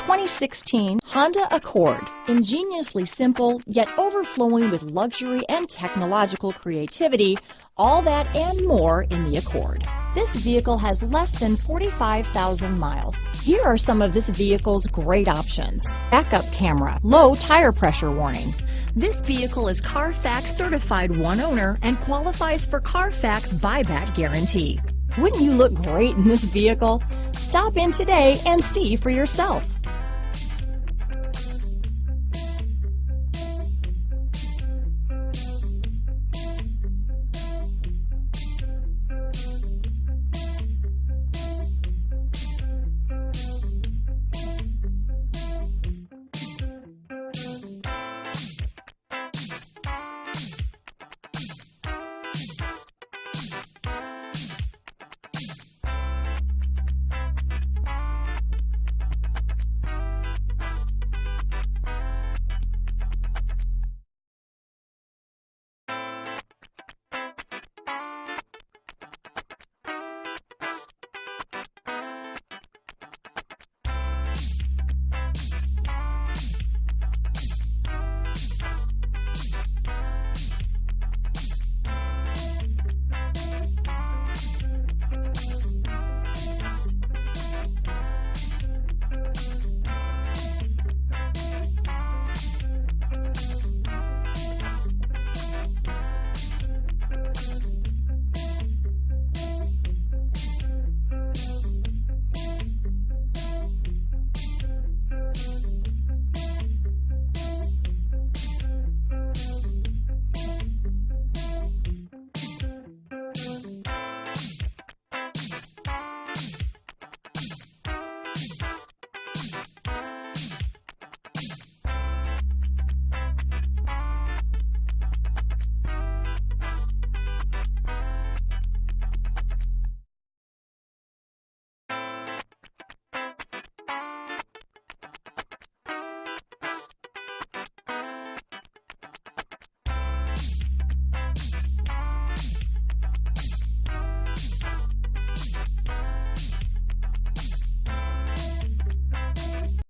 2016 Honda Accord. Ingeniously simple, yet overflowing with luxury and technological creativity, all that and more in the Accord. This vehicle has less than 45,000 miles. Here are some of this vehicle's great options: backup camera, low tire pressure warning. This vehicle is Carfax certified one owner and qualifies for Carfax buyback guarantee. Wouldn't you look great in this vehicle? Stop in today and see for yourself.